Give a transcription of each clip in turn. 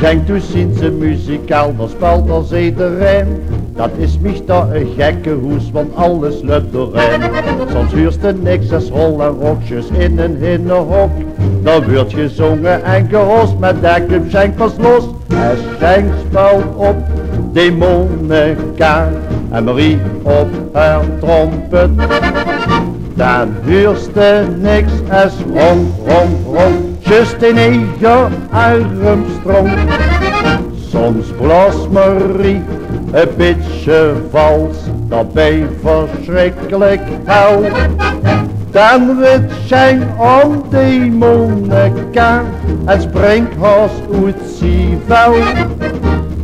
Schenkt u zien ze muzikaal, dat speelt als iedereen. Dat is mich da een gekke hoes, want alles lukt doorheen. Soms huurst er niks als rol en rokjes in een hinnenhok. Dan wordt gezongen en gehost, met de club Schenk was los. En Schenk speelt op demonica en Marie op haar trompet. Dan huurst er niks als rong, rong, rong, just in eigen armstrong. Soms blaast Marie een beetje vals, dat bij verschrikkelijk hel. Dan wordt Schenk om demonica en springt haast uit zijn vel.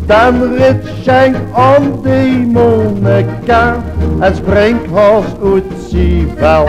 Dan wordt Schenk om demonica en springt haast uit zijn vel.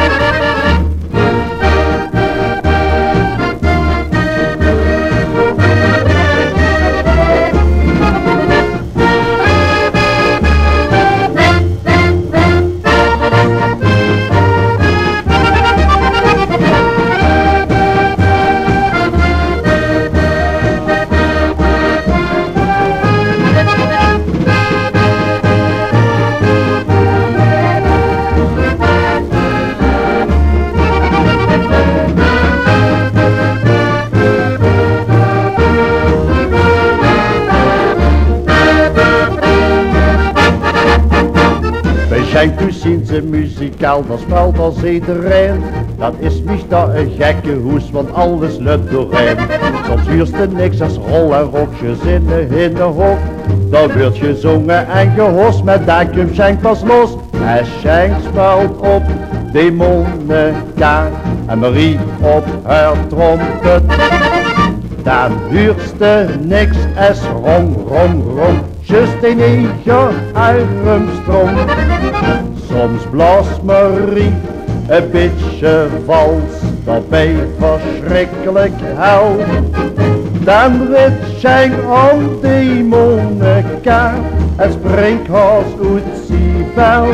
Schenkt u zien ze muzikaal, dat speelt als iedereen. Dat is mich da een gekke hoes, want alles lukt doorheen. Soms huurst er niks als rol en rokjes in de hinnenhok. Dan wordt gezongen en gehost, met dat club Schenk was los. En Schenk speelt op demonica en Marie op haar trompet. Dan huurst er niks als rong, rong, rong, just in eigen armstrong. Soms blaast Marie een beetje vals, dat bij verschrikkelijk hel. Dan wordt Schenk om demonica en springt haast uit zijn vel.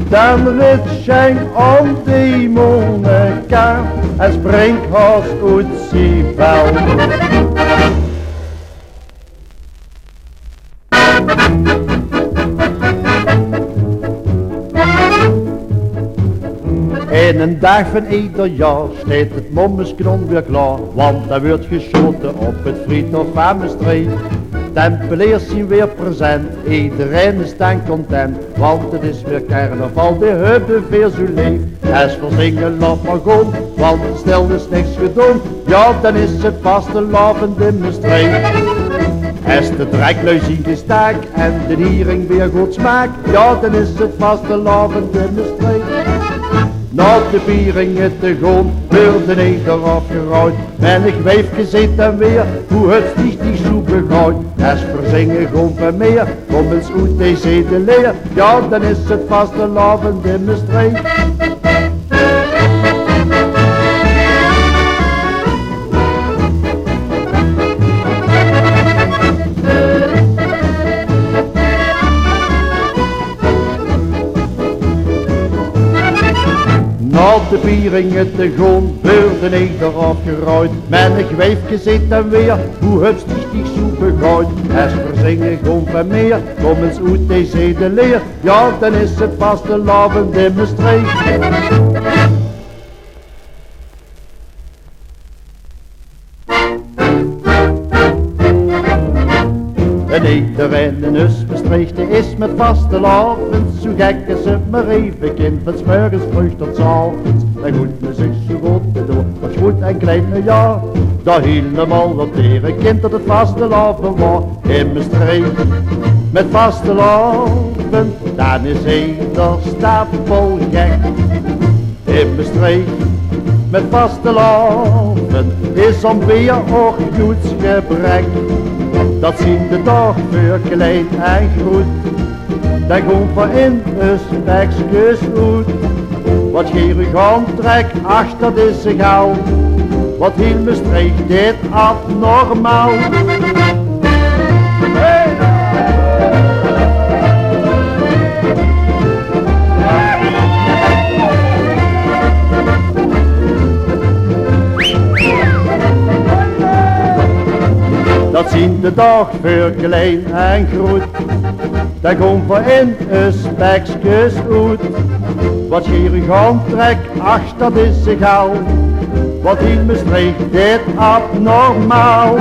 Dan wordt Schenk om demonica en springt haast uit zijn vel. In een dag van ieder jaar staat het mommeskron weer klaar, want er wordt geschoten op het friedhof van Maastricht. Tempeliers zien weer present, iedereen is dan content, want het is weer carnaval, de hebben weer zo leef. Als verzingen laat maar gaan, want stil is niks gedaan, ja dan is het vastelavond in Maastricht. Als de dreklui zien gestaak en de diering weer goed smaak, ja dan is het vastelavond in Maastricht. Na de vieringen te gaan, worden ieder afgerooid. En ik weef gezet en weer, hoe het sticht die soep begooit. Als verzingen gewoon van meer, kom eens uit deze de leer. Ja, dan is het vastelavond in Maastricht. Na de vieringen te gaan, worden ieder afgerooid. Men ik weef gezet en weer, hoe het sticht die soep begooit. Als verzingen gewoon van meer, kom eens uit deze de leer. Ja, dan is het vastelavond in Maastricht. En iedereen in ons Maastricht is met vastelavond. Zo gek is het maar even kind, van 's morgens vroeg tot 's avonds. En goed muziek zo goed te doen, wat goed en kleine jaar. Dat helemaal wat leren kind dat het vastelavond was in Maastricht. Met vastelavond, dan is ieder stapel gek. In Maastricht, met vastelavond, is om weer ook goed gebrek. Dat zien de dag voor klein en groot. Dan gaan we in een spekjes uit. Wat gierig aantrek, ach dat is een gauw. Wat heel Maastricht dit abnormaal. Dat zien de dag voor klein en groot. Dan komt voor in een spekjes uit. Wat gierig handtrek, ach dat is egaal. Wat in me streekt dit abnormaal.